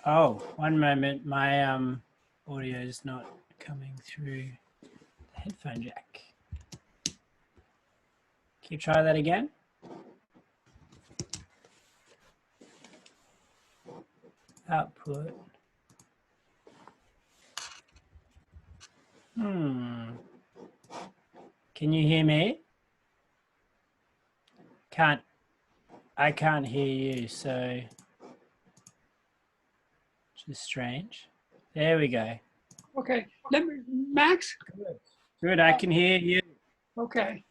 Oh, one moment. My audio is not coming through the headphone jack. Can you try that again? Output. Can you hear me? I can't hear you, so which is strange. There we go. Okay, Max. Good, I can hear you. Okay,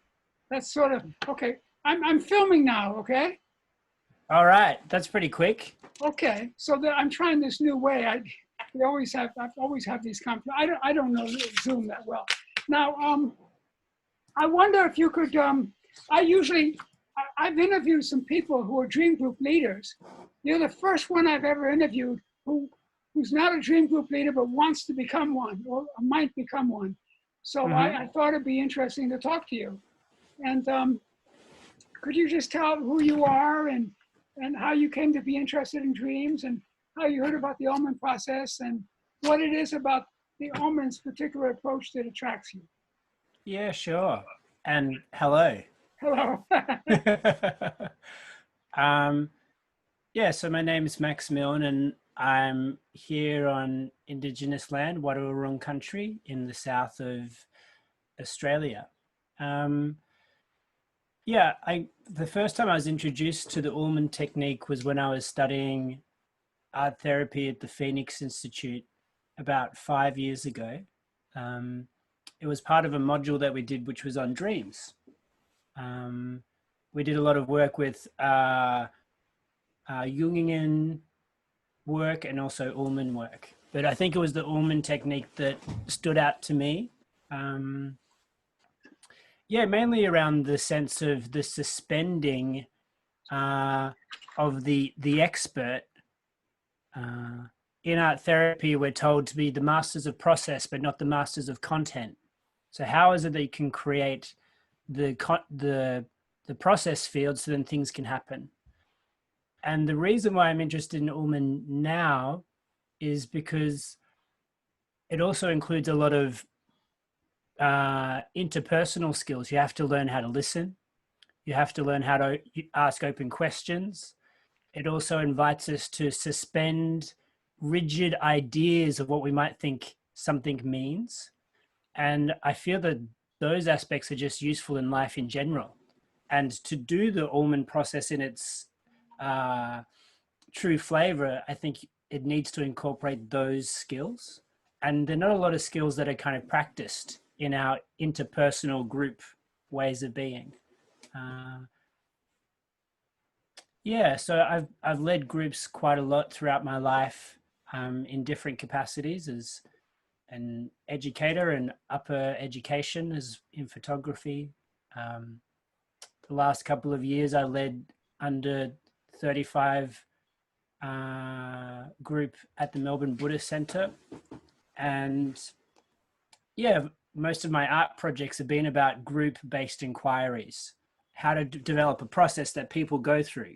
that's sort of okay. I'm filming now. Okay. All right, that's pretty quick. Okay, so I'm trying this new way. I've always have these conferences. I don't know Zoom that well. Now, I wonder if you could. I've interviewed some people who are dream group leaders. You're the first one I've ever interviewed who's not a dream group leader but wants to become one or might become one. So I thought it'd be interesting to talk to you. And could you just tell who you are and how you came to be interested in dreams and how you heard about the Ullman process and what it is about the Ullman's particular approach that attracts you? Yeah, sure. And hello. Hello. Yeah, so my name is Max Milne and I'm here on Indigenous land, Wadawurrung country in the south of Australia. Yeah, the first time I was introduced to the Ullman technique was when I was studying art therapy at the Phoenix Institute about 5 years ago. It was part of a module that we did, which was on dreams. We did a lot of work with Jungian work and also Ullman work. But I think it was the Ullman technique that stood out to me. Yeah, mainly around the sense of the suspending of the expert. In art therapy, we're told to be the masters of process, but not the masters of content. So how is it that you can create the process field so then things can happen? And the reason why I'm interested in Ullman now is because it also includes a lot of interpersonal skills. You have to learn how to listen. You have to learn how to ask open questions. It also invites us to suspend rigid ideas of what we might think something means. And I feel that those aspects are just useful in life in general. And to do the Ullman process in its true flavor, I think it needs to incorporate those skills. And there are not a lot of skills that are kind of practiced in our interpersonal group ways of being. Yeah, so I've led groups quite a lot throughout my life in different capacities as an educator and upper education as in photography. The last couple of years I led under 35 group at the Melbourne Buddhist Centre. And yeah, most of my art projects have been about group-based inquiries, how to develop a process that people go through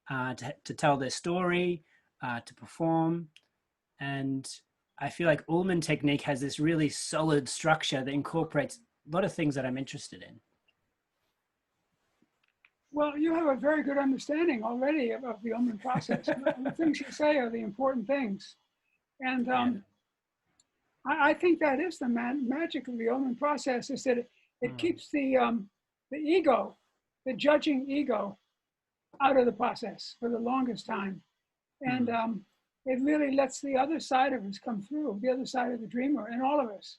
to tell their story, to perform. And I feel like Ullman technique has this really solid structure that incorporates a lot of things that I'm interested in. Well, you have a very good understanding already of the Ullman process. The things you say are the important things. And I think that is the magic of the Ullman process is that it keeps the ego, the judging ego, out of the process for the longest time. And it really lets the other side of us come through, the other side of the dreamer and all of us.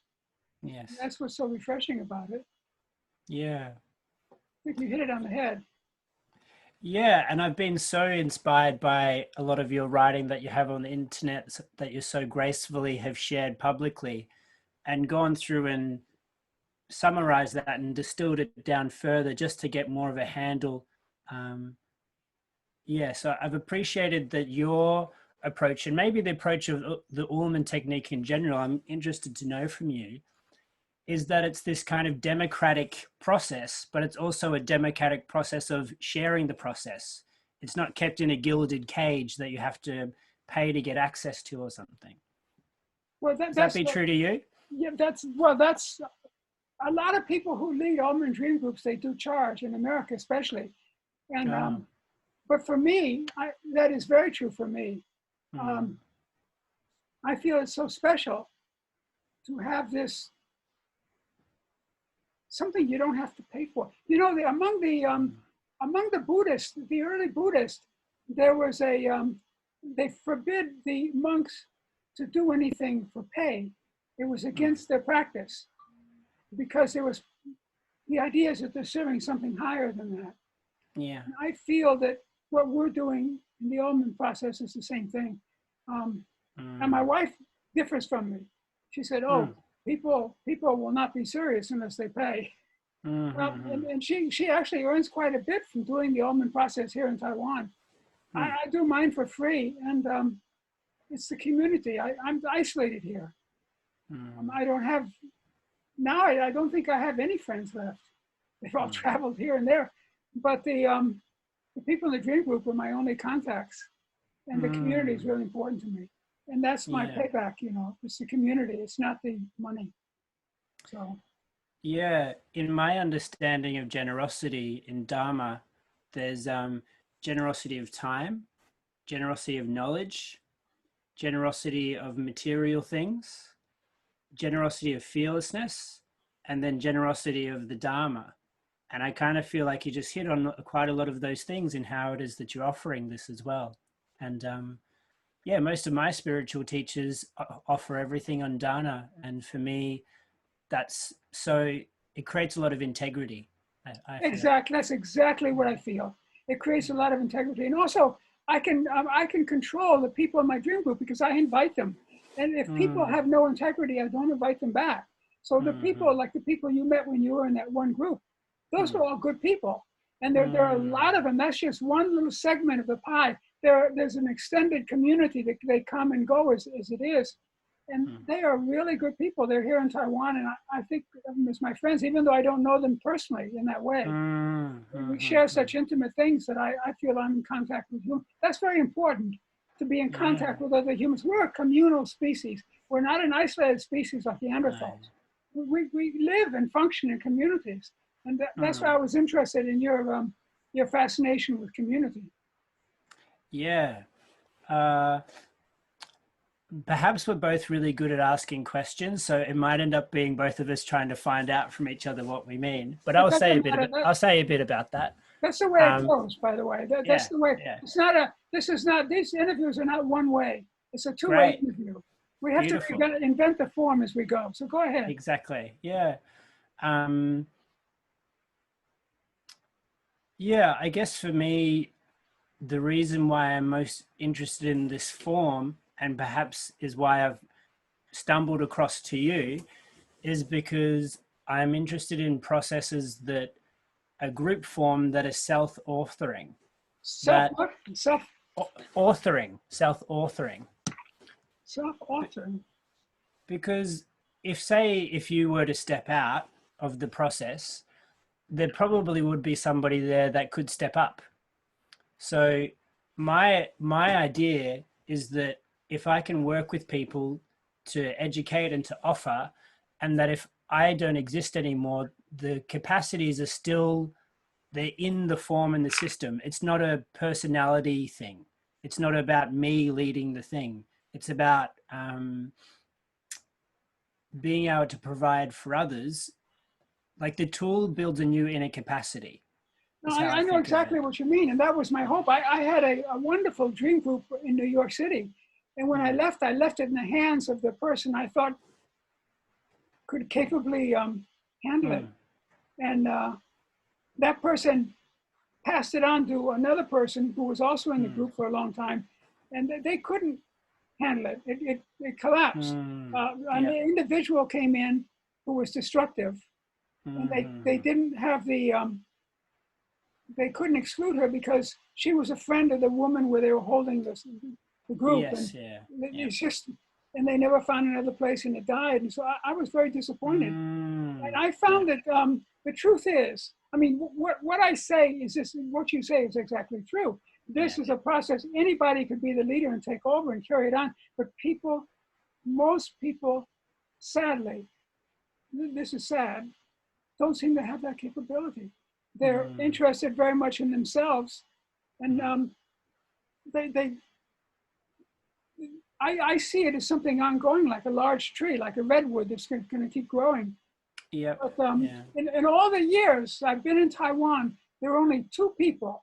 Yes. And that's what's so refreshing about it. Yeah. I think you hit it on the head. Yeah, and I've been so inspired by a lot of your writing that you have on the internet that you so gracefully have shared publicly and gone through and summarized that and distilled it down further just to get more of a handle. Yeah, so I've appreciated that your approach and maybe the approach of the Ullman technique in general, I'm interested to know from you, is that it's this kind of democratic process, but it's also a democratic process of sharing the process. It's not kept in a gilded cage that you have to pay to get access to or something. Well, Does that be true to you? Yeah, that's a lot of people who lead Ullman dream groups, they do charge in America, especially. And but for me, that is very true for me. I feel it's so special to have this, something you don't have to pay for. You know, among the Buddhists, the early Buddhists, there was they forbid the monks to do anything for pay. It was against their practice, because the idea is that they're serving something higher than that. Yeah. And I feel that what we're doing in the Ullman process is the same thing. And my wife differs from me. She said, "Oh, people will not be serious unless they pay." Well, and she actually earns quite a bit from doing the Ullman process here in Taiwan. I do mine for free, and it's the community. I'm isolated here. I don't have, now I don't think I have any friends left. They've all traveled here and there. But the people in the dream group are my only contacts. And the community is really important to me. And that's my payback, you know, it's the community, it's not the money. So. Yeah, in my understanding of generosity in Dharma, there's generosity of time, generosity of knowledge, generosity of material things, generosity of fearlessness, and then generosity of the Dharma. And I kind of feel like you just hit on quite a lot of those things in how it is that you're offering this as well. And yeah, most of my spiritual teachers offer everything on dana. And for me, that's so, it creates a lot of integrity. I Exactly, that's exactly what I feel. It creates a lot of integrity. And also, I can control the people in my dream group because I invite them. And if people have no integrity, I don't invite them back. So the people, like the people you met when you were in that one group, those were all good people. And there are a lot of them. That's just one little segment of the pie. There's an extended community that they come and go as it is. And they are really good people. They're here in Taiwan. And I think of them as my friends, even though I don't know them personally in that way. We share such intimate things that I feel I'm in contact with you. That's very important, to be in contact with other humans. We're a communal species. We're not an isolated species like Neanderthals. We live and function in communities. And that's why I was interested in your fascination with community. Yeah. Perhaps we're both really good at asking questions, so it might end up being both of us trying to find out from each other what we mean. But I'll say a bit about that. That's the way it goes, by the way. That's the way. Yeah. These interviews are not one way. It's a two-way interview. We have to invent the form as we go. So go ahead. Exactly. Yeah. Yeah, I guess for me, the reason why I'm most interested in this form, and perhaps is why I've stumbled across to you, is because I'm interested in processes that a group form that are self-authoring. Self-authoring. Self-authoring. Because if you were to step out of the process, there probably would be somebody there that could step up. So my idea is that if I can work with people to educate and to offer, and that if I don't exist anymore, the capacities are still, they're in the form and the system. It's not a personality thing. It's not about me leading the thing. It's about being able to provide for others. Like the tool builds a new inner capacity. No, I know exactly what you mean. And that was my hope. I had a wonderful dream group in New York City. And when I left it in the hands of the person I thought could capably handle it. And that person passed it on to another person who was also in the group for a long time. And they couldn't handle it. It collapsed. An individual came in who was destructive. And they didn't have the, they couldn't exclude her because she was a friend of the woman where they were holding the group. Yes, and it's just, and they never found another place and it died. And so I was very disappointed. And I found that the truth is, I mean, what I say is this, what you say is exactly true. This is a process. Anybody could be the leader and take over and carry it on. But people, most people, sadly, this is sad, don't seem to have that capability. They're interested very much in themselves. And I see it as something ongoing, like a large tree, like a redwood that's going to keep growing. Yeah. But in all the years I've been in Taiwan, there are only 2 people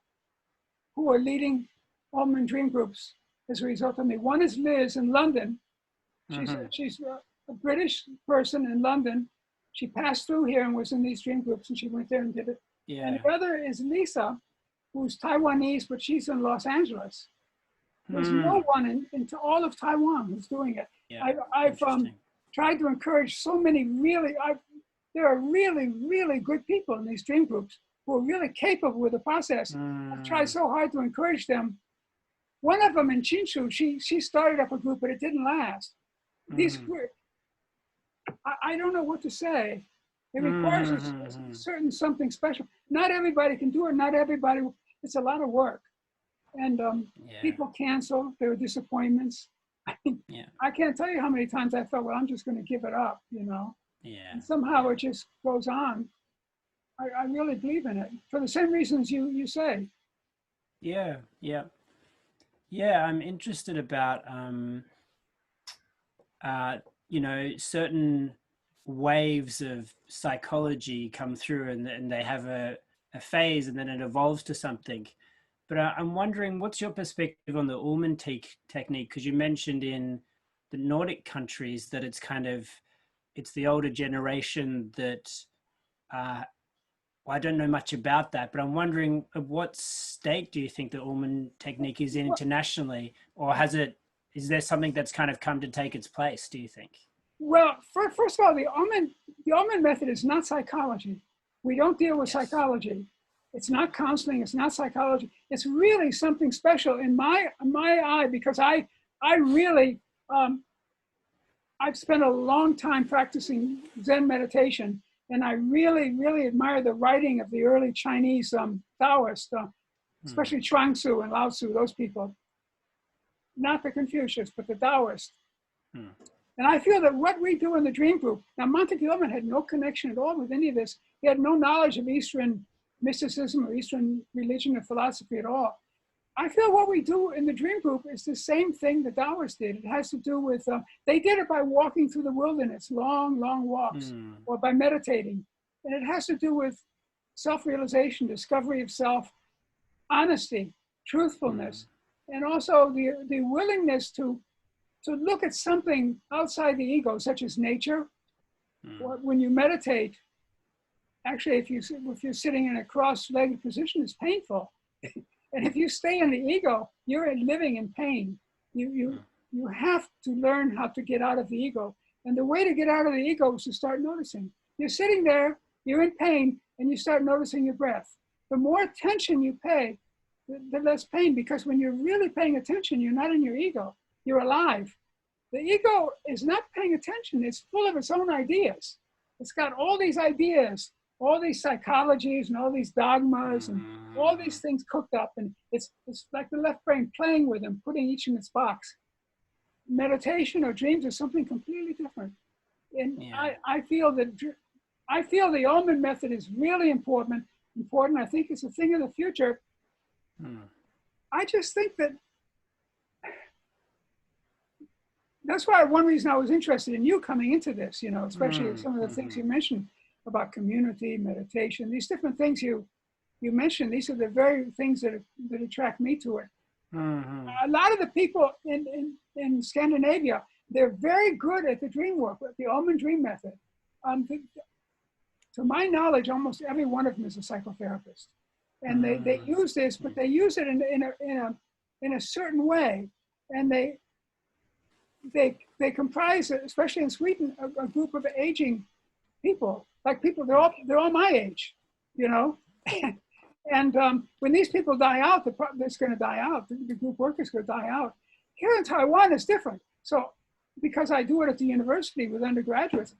who are leading Ullman Dream Groups as a result of me. One is Liz in London. She's a British person in London. She passed through here and was in these dream groups, and she went there and did it. Yeah. And the other is Lisa, who's Taiwanese, but she's in Los Angeles. There's no one in all of Taiwan who's doing it. Yeah. I've tried to encourage so many there are really good people in these dream groups who are really capable with the process. I've tried so hard to encourage them. One of them in Chinshu, she started up a group, but it didn't last. These I don't know what to say. It requires a certain something special. Not everybody can do it. Not everybody. It's a lot of work, and people cancel. There are disappointments. I can't tell you how many times I thought, well, I'm just going to give it up, you know. Yeah. And somehow it just goes on. I really believe in it for the same reasons you say. Yeah. I'm interested about you know, certain waves of psychology come through, and they have a phase, and then it evolves to something. But I'm wondering, what's your perspective on the Ullman technique? Because you mentioned in the Nordic countries that it's the older generation that, well, I don't know much about that, but I'm wondering, at what state do you think the Ullman technique is in internationally, or is there something that's kind of come to take its place, do you think? Well, first of all, the Ullman method is not psychology. We don't deal with psychology. It's not counseling. It's not psychology. It's really something special in my eye, because I really, I've spent a long time practicing Zen meditation, and I really admire the writing of the early Chinese Taoists, especially Chuang Tzu and Lao Tzu, those people. Not the Confucius, but the Taoists. And I feel that what we do in the dream group, now Montague Ullman had no connection at all with any of this. He had no knowledge of Eastern mysticism or Eastern religion or philosophy at all. I feel what we do in the dream group is the same thing the Taoists did. It has to do with, they did it by walking through the wilderness, long walks, or by meditating. And it has to do with self-realization, discovery of self, honesty, truthfulness, and also the willingness to look at something outside the ego, such as nature. When you meditate, actually, if you're sitting in a cross-legged position, it's painful. And if you stay in the ego, you're living in pain. You have to learn how to get out of the ego. And the way to get out of the ego is to start noticing. You're sitting there, you're in pain, and you start noticing your breath. The more attention you pay, the less pain, because when you're really paying attention, you're not in your ego, you're alive. The ego is not paying attention. It's full of its own ideas. It's got all these ideas, all these psychologies and all these dogmas and all these things cooked up. And it's like the left brain playing with them, putting each in its box. Meditation or dreams is something completely different. And I feel the Ullman method is really important. I think it's a thing of the future. I just think that that's why one reason I was interested in you coming into this, you know, especially some of the things you mentioned about community, meditation, these different things you mentioned. These are the very things that attract me to it. A lot of the people in Scandinavia, they're very good at the dream work, the Ullman dream method. To my knowledge, almost every one of them is a psychotherapist. And they use this, but they use it in a certain way. And they comprise, especially in Sweden, a group of aging people. Like people, they're all my age, you know. And when these people die out, it's going to die out. The group work is going to die out. Here in Taiwan, it's different. So because I do it at the university with undergraduates,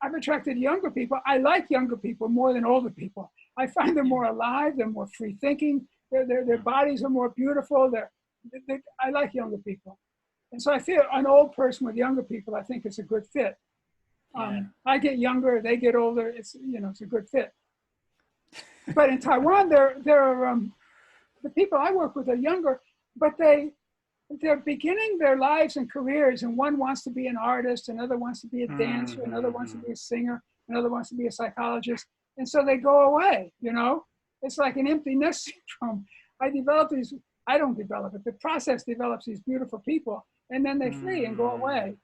I've attracted younger people. I like younger people more than older people. I find them more alive, they're more free thinking, Their bodies are more beautiful. I like younger people. And so I feel an old person with younger people, I think it's a good fit. I get younger, they get older. It's a good fit. But in Taiwan, the people I work with are younger, but they're beginning their lives and careers, and one wants to be an artist, another wants to be a dancer, another wants to be a singer, another wants to be a psychologist, and so they go away. It's like an empty nest syndrome. I don't develop it. The process develops these beautiful people, and then they flee and go away.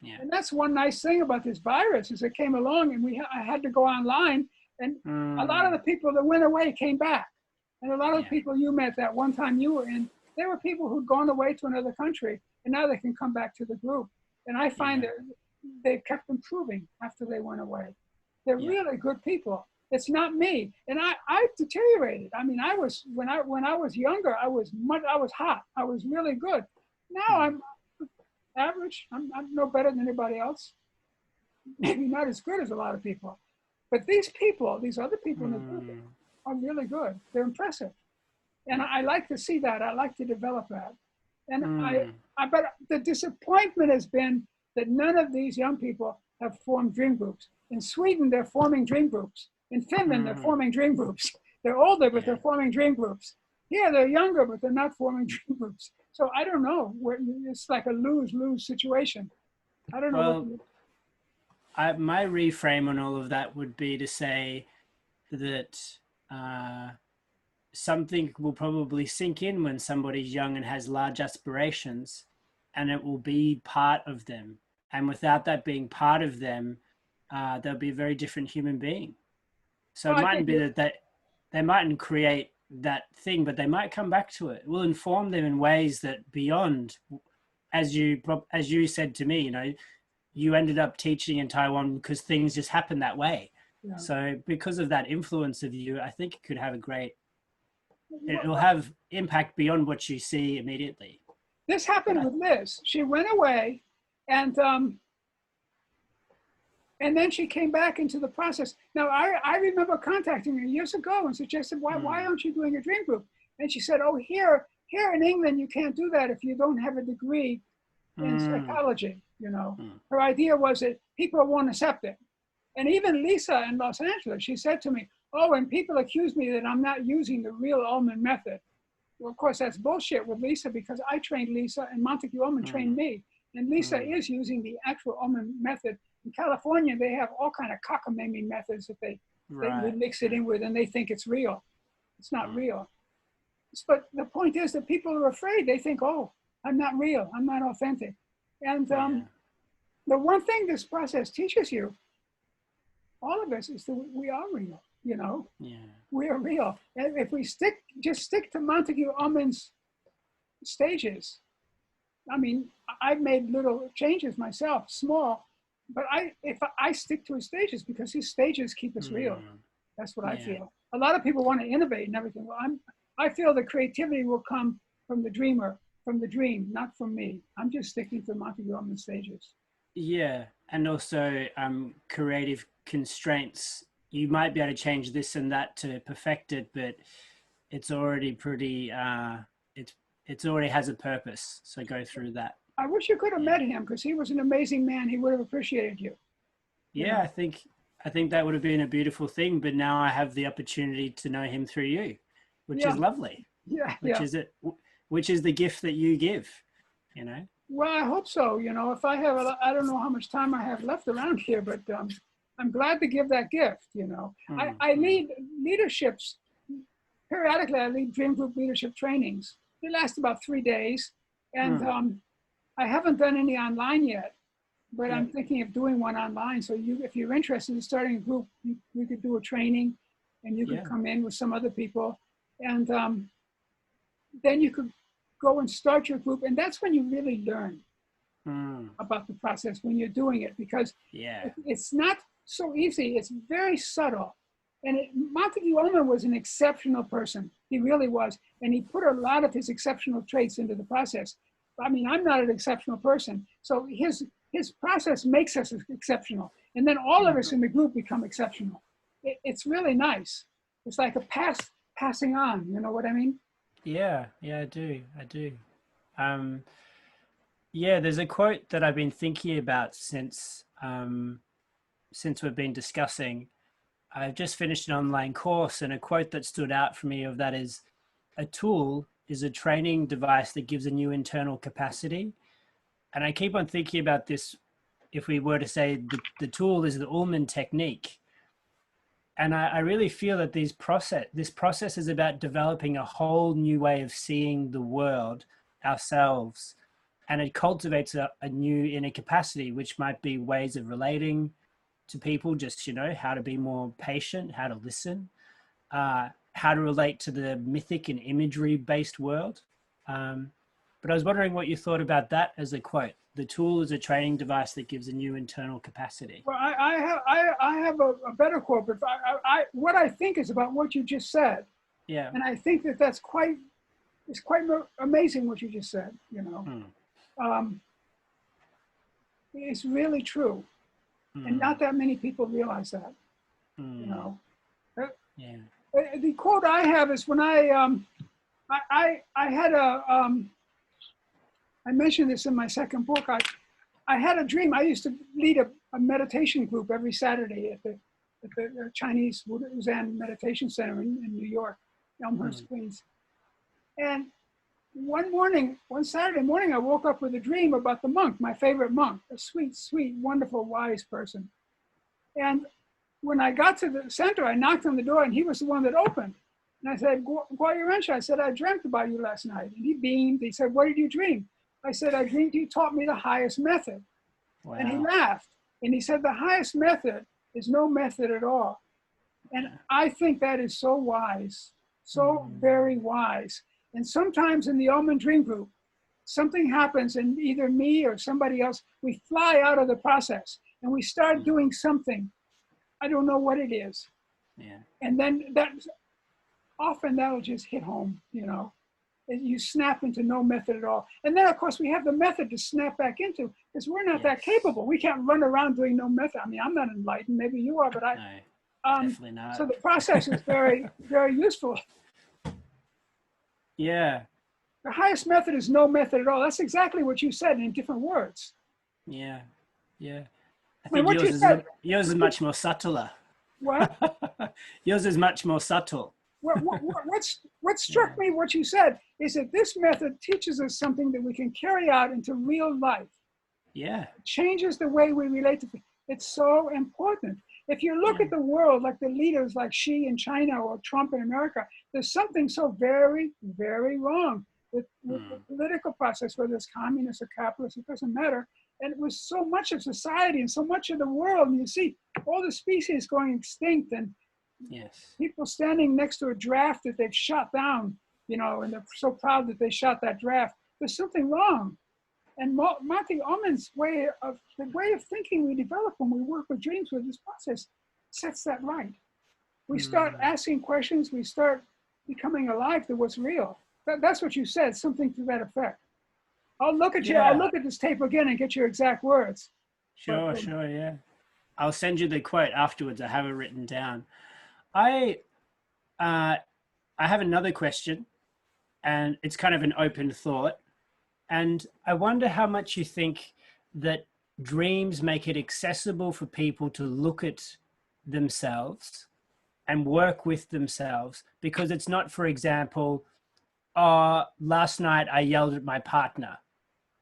Yeah. And that's one nice thing about this virus is it came along, and I had to go online, and a lot of the people that went away came back. And a lot of the people you met that one time you were in, they were people who'd gone away to another country, and now they can come back to the group. And I find that they've kept improving after they went away. They're really good people. It's not me. And I deteriorated. I mean, when I was younger, I was hot. I was really good. Now I'm average. I'm no better than anybody else. Maybe not as good as a lot of people. But these other people in the group are really good. They're impressive. And I like to see that. I like to develop that. And but the disappointment has been that none of these young people have formed dream groups. In Sweden, they're forming dream groups. In Finland, they're forming dream groups. They're older, but they're forming dream groups. Here, they're younger, but they're not forming dream groups. So I don't know. It's like a lose-lose situation. I don't know. My reframe on all of that would be to say that something will probably sink in when somebody's young and has large aspirations, and it will be part of them. And without that being part of them, they'll be a very different human being. So it mightn't be that they mightn't create that thing, but they might come back to it. It will inform them in ways that beyond, as you said to me, you ended up teaching in Taiwan because things just happen that way. Yeah. So because of that influence of you, I think it could have it'll have impact beyond what you see immediately. This happened with Liz. She went away and then she came back into the process. Now, I remember contacting her years ago and suggested, why aren't you doing a dream group? And she said, oh, here in England, you can't do that if you don't have a degree in psychology, Her idea was that people won't accept it. And even Lisa in Los Angeles, she said to me, oh, and people accuse me that I'm not using the real Ullman method. Well, of course, that's bullshit with Lisa because I trained Lisa and Montague Ullman trained me. And Lisa is using the actual Ullman method. In California, they have all kind of cockamamie methods that they mix it in with, and they think it's real. It's not real. But the point is that people are afraid. They think, oh, I'm not real. I'm not authentic. And the one thing this process teaches you, all of us, is that we are real, We are real. And if we just stick to Montague Ullman's stages, I mean, I've made little changes myself, small, but if I stick to his stages because his stages keep us real. That's what I feel. A lot of people want to innovate and everything. Well, I feel the creativity will come from the dreamer, from the dream, not from me. I'm just sticking to Montague Ullman stages. Yeah, and also creative constraints. You might be able to change this and that to perfect it, but it's already pretty. It's already has a purpose. So go through that. I wish you could have met him because he was an amazing man. He would have appreciated you. Yeah, I think that would have been a beautiful thing. But now I have the opportunity to know him through you, which is lovely. Yeah, which is the gift that you give. Well, I hope so. If I have, I don't know how much time I have left around here, but I'm glad to give that gift. I lead leaderships. Periodically, I lead dream group leadership trainings. They last about 3 days, and I haven't done any online yet, but I'm thinking of doing one online. So if you're interested in starting a group, we could do a training, and you could come in with some other people, and then you could go and start your group, and that's when you really learn about the process when you're doing it, because it's not so easy. It's very subtle. And Montague Ullman was an exceptional person. He really was. And he put a lot of his exceptional traits into the process. I mean, I'm not an exceptional person. So his process makes us exceptional. And then all of us in the group become exceptional. It's really nice. It's like a passing on, you know what I mean? Yeah, I do. I do. Um, yeah, there's a quote that I've been thinking about since we've been discussing. I've just finished an online course, and a quote that stood out for me of that is, "A tool is a training device that gives a new internal capacity." And I keep on thinking about this. If we were to say the tool is the Ullman technique, and I really feel that this process is about developing a whole new way of seeing the world, ourselves, and it cultivates a new inner capacity, which might be ways of relating to people, just, how to be more patient, how to listen, how to relate to the mythic and imagery based world. But I was wondering what you thought about that as a quote. The tool is a training device that gives a new internal capacity. Well, I have a better quote, but what I think is about what you just said, Yeah. and I think that it's quite amazing what you just said. Um, it's really true, and not that many people realize that. You know, Yeah. The quote I have is when I had I mentioned this in my second book. I had a dream. I used to lead a meditation group every Saturday at the Chinese Zen Meditation Center in New York, Elmhurst, Queens. And one Saturday morning, I woke up with a dream about the monk, my favorite monk, a sweet, sweet, wonderful, wise person. And when I got to the center, I knocked on the door, and he was the one that opened. And I said, "Guayurencha," I said, "I dreamt about you last night." And he beamed. He said, "What did you dream?" I said, "I dreamed you taught me the highest method." Wow. And he laughed. And he said, "The highest method is no method at all." And I think that is so wise, so very wise. And sometimes in the Ullman Dream Group, something happens, and either me or somebody else, we fly out of the process and we start doing something. I don't know what it is. Yeah. And then that'll just hit home, and you snap into no method at all. And then, of course, we have the method to snap back into, because we're not that capable. We can't run around doing no method. I mean, I'm not enlightened. Maybe you are, but definitely not. So the process is very, very useful. Yeah. The highest method is no method at all. That's exactly what you said in different words. Yeah. Yeah. I mean, think yours is much more subtler. What? Yours is much more subtle. What struck me, what you said, is that this method teaches us something that we can carry out into real life. Yeah. It changes the way we relate to people. It's so important. If you look at the world, like the leaders like Xi in China or Trump in America, there's something so very, very wrong with the political process, whether it's communist or capitalist, it doesn't matter. And it was so much of society and so much of the world. And you see all the species going extinct, and people standing next to a draft that they've shot down, and they're so proud that they shot that draft. There's something wrong. And Marty Ullman's way of thinking we develop when we work with dreams with this process sets that right. We start asking questions. We start becoming alive to what's real. That's what you said, something to that effect. I'll look at you. I'll look at this tape again and get your exact words. Sure, yeah. I'll send you the quote afterwards. I have it written down. I have another question, and it's kind of an open thought. And I wonder how much you think that dreams make it accessible for people to look at themselves and work with themselves, because it's not, for example, last night I yelled at my partner.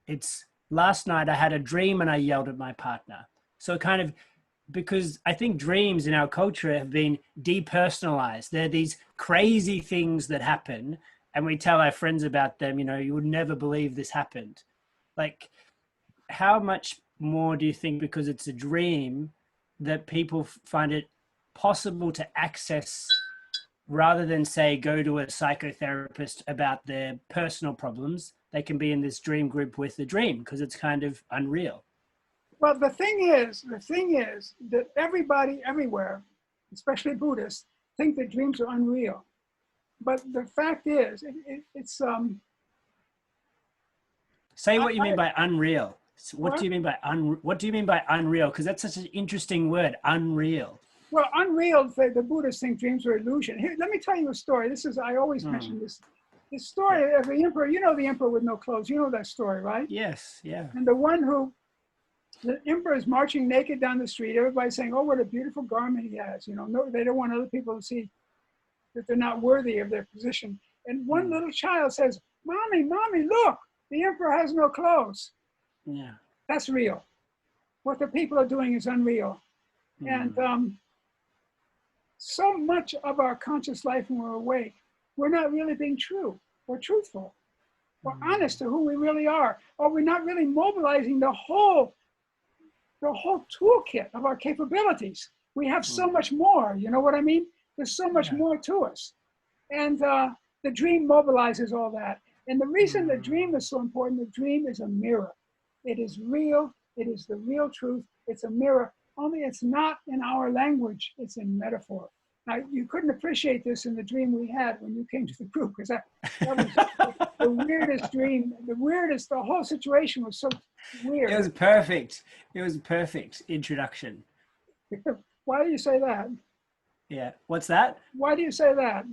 It's last night I had a dream and I yelled at my partner. So kind of, because I think dreams in our culture have been depersonalized. They're these crazy things that happen, and we tell our friends about them, you would never believe this happened. Like, how much more do you think, because it's a dream, that people find it possible to access, rather than say go to a psychotherapist about their personal problems, they can be in this dream group with the dream because it's kind of unreal? Well, the thing is that everybody everywhere, especially Buddhists, think that dreams are unreal. But the fact is, it's Say what you mean by unreal. What do you mean by unreal? Because that's such an interesting word, unreal. Well, unreal, the Buddhists think dreams are illusion. Here, let me tell you a story. I always mention this. the story of the emperor, you know, the emperor with no clothes, you know that story, right? Yes. Yeah. And the emperor is marching naked down the street. Everybody's saying, oh, what a beautiful garment he has. You know, no, they don't want other people to see that they're not worthy of their position. And one little child says, Mommy, Mommy, look, the emperor has no clothes. Yeah. That's real. What the people are doing is unreal. And so much of our conscious life when we're awake, we're not really being true or truthful or honest to who we really are. Or we're not really mobilizing the whole toolkit of our capabilities. We have so much more, you know what I mean? There's so much more to us. And the dream mobilizes all that. And the reason the dream is so important, the dream is a mirror. It is real. It is the real truth. It's a mirror, only it's not in our language. It's in metaphor. Now, you couldn't appreciate this in the dream we had when you came to the group, because that was the weirdest dream. The whole situation was so weird. It was perfect. It was a perfect introduction. Why do you say that? Yeah. What's that? Why do you say that?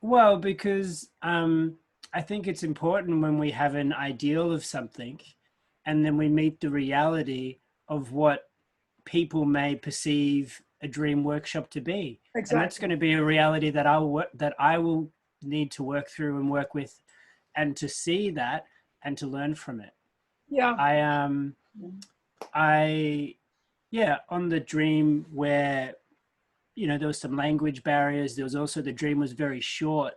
Well, because I think it's important when we have an ideal of something and then we meet the reality of what people may perceive a dream workshop to be. Exactly. And that's going to be a reality that I will need to work through and work with, and to see that and to learn from it. Yeah. On the dream where, you know, there was some language barriers. There was also, the dream was very short.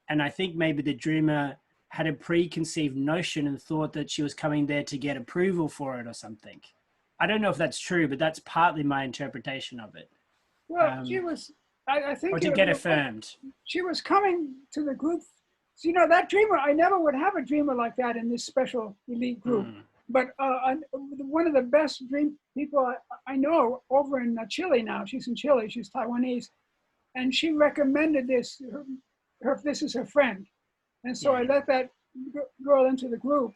And I think maybe the dreamer had a preconceived notion and thought that she was coming there to get approval for it or something. I don't know if that's true, but that's partly my interpretation of it. Well, she was, I think. Or to get affirmed. She was coming to the group. So, you know, that dreamer, I never would have a dreamer like that in this special elite group. But one of the best dream people I know over in Chile now, she's in Chile, she's Taiwanese, and she recommended this, this is her friend. And so I let that girl into the group.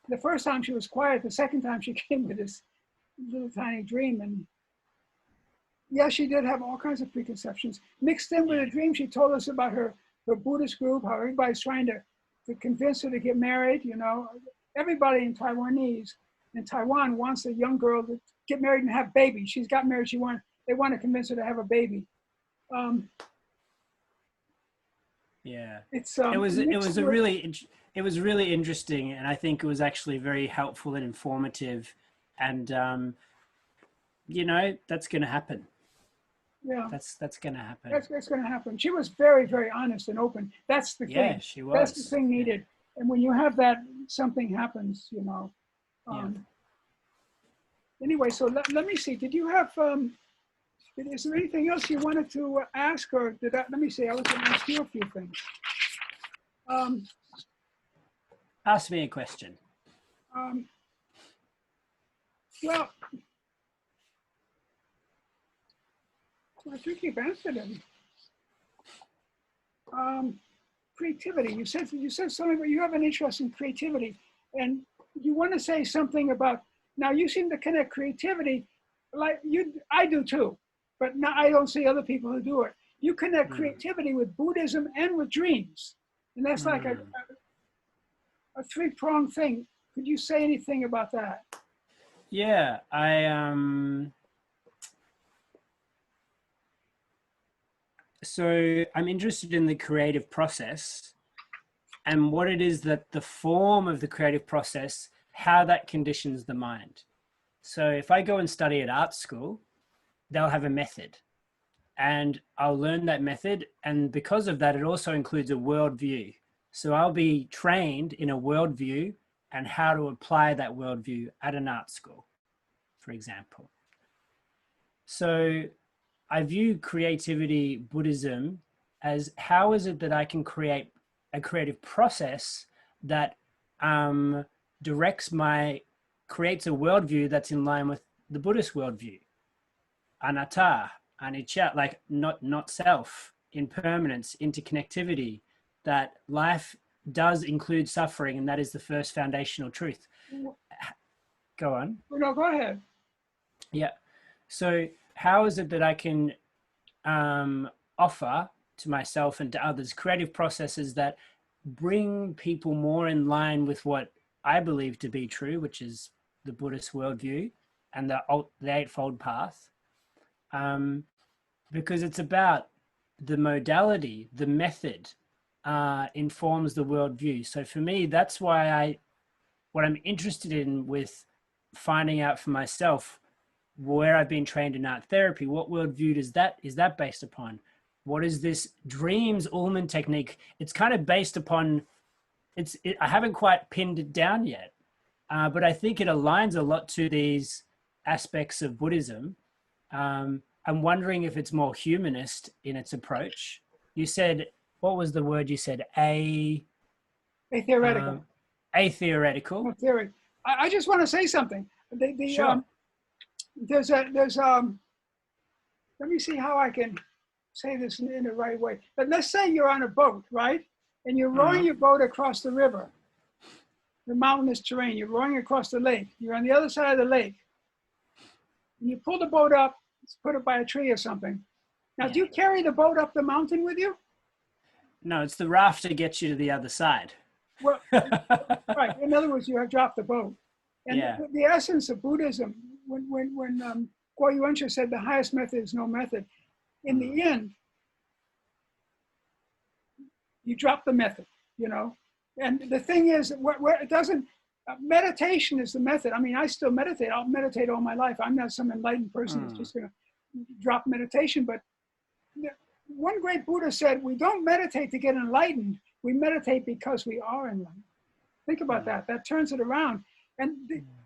The first time she was quiet, the second time she came with this little tiny dream. And yeah, she did have all kinds of preconceptions. Mixed in with a dream, she told us about her Buddhist group, how everybody's trying to convince her to get married, you know. Everybody in Taiwan wants a young girl to get married and have babies. She's got married, they want to convince her to have a baby. It was really interesting, and I think it was actually very helpful and informative, and you know, that's going to happen. Yeah, that's going to happen. That's going to happen. She was very, very honest and open. That's the thing. Yeah, she was. That's the thing needed. And when you have that, something happens, you know. Anyway, so let me see. Did you have? Is there anything else you wanted to ask, or did that? Let me see. I was going to ask you a few things. Ask me a question. Well, I think you've answered them. Creativity. You said something, but you have an interest in creativity, and you want to say something about. Now you seem to connect creativity, like I do too, but now I don't see other people who do it. You connect creativity with Buddhism and with dreams, and that's like a three-pronged thing. Could you say anything about that? Yeah, so I'm interested in the creative process and what it is that the form of the creative process, how that conditions the mind. So if I go and study at art school, they'll have a method and I'll learn that method. And because of that, it also includes a worldview. So I'll be trained in a worldview and how to apply that worldview at an art school, for example. So I view creativity, Buddhism, as how is it that I can create a creative process that creates a worldview that's in line with the Buddhist worldview. Anatta, anicca, like not self, impermanence, interconnectivity, that life does include suffering, and that is the first foundational truth. Go on. No, go ahead. Yeah. So how is it that I can offer to myself and to others creative processes that bring people more in line with what I believe to be true, which is the Buddhist worldview and the Eightfold Path, because it's about the modality, the method informs the worldview. So for me, that's why what I'm interested in with finding out for myself where I've been trained in art therapy, what worldview is that based upon? What is this dreams Ullman technique? It's kind of based upon, I haven't quite pinned it down yet, but I think it aligns a lot to these aspects of Buddhism. I'm wondering if it's more humanist in its approach. You said, what was the word you said? Atheoretical. Atheoretical. No theory. I just want to say something. Sure. Let me see how I can say this in the right way. But let's say you're on a boat, right? And you're rowing your boat across the river, the mountainous terrain. You're rowing across the lake. You're on the other side of the lake. And you pull the boat up, put it by a tree or something. Now, do you carry the boat up the mountain with you? No, it's the raft that gets you to the other side. Well, right. In other words, you have dropped the boat. And the essence of Buddhism, when Guo said the highest method is no method, in the end, you drop the method, you know. And the thing is, where it doesn't, meditation is the method. I mean, I still meditate. I'll meditate all my life. I'm not some enlightened person that's just going to drop meditation. But one great Buddha said, we don't meditate to get enlightened. We meditate because we are enlightened. Think about that. That turns it around. And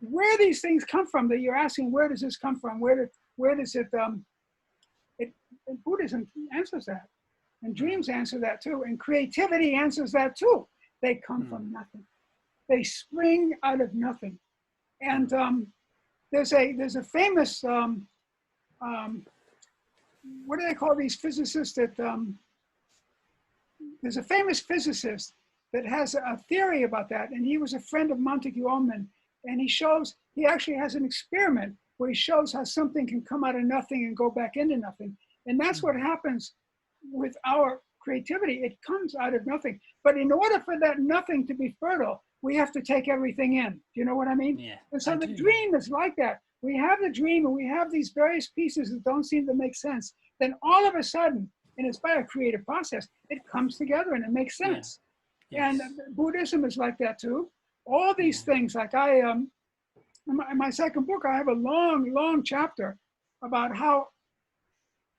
where these things come from, that you're asking, where does this come from? Where does it, Buddhism answers that. And dreams answer that too. And creativity answers that too. They come from nothing. They spring out of nothing. And there's a famous, what do they call these physicists that, there's a famous physicist that has a theory about that. And he was a friend of Montague Ullman. And he actually has an experiment where he shows how something can come out of nothing and go back into nothing. And that's what happens with our creativity. It comes out of nothing. But in order for that nothing to be fertile, we have to take everything in. Do you know what I mean? Yeah. And so the dream is like that. We have the dream and we have these various pieces that don't seem to make sense. Then all of a sudden, and it's by a creative process, it comes together and it makes sense. Yeah. Yes. And Buddhism is like that too. All these things, like in my second book, I have a long chapter about how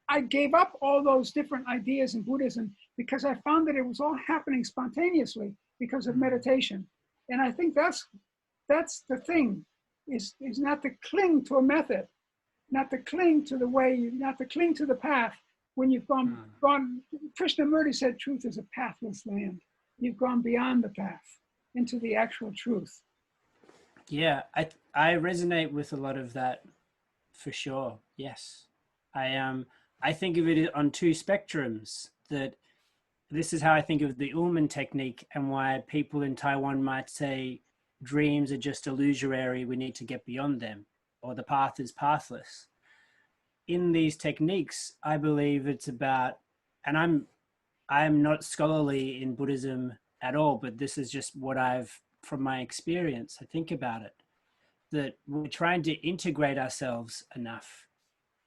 I gave up all those different ideas in Buddhism because I found that it was all happening spontaneously because of meditation. And I think that's the thing, is not to cling to a method, not to cling to the way, not to cling to the path. When you've gone, Krishnamurti said, truth is a pathless land. You've gone beyond the path into the actual truth. Yeah, I resonate with a lot of that for sure. Yes. I think of it on two spectrums. That this is how I think of the Ullman technique, and why people in Taiwan might say dreams are just illusory, we need to get beyond them, or the path is pathless. In these techniques, I believe it's about, and I'm not scholarly in Buddhism at all, but this is just what from my experience, I think about it, that we're trying to integrate ourselves enough,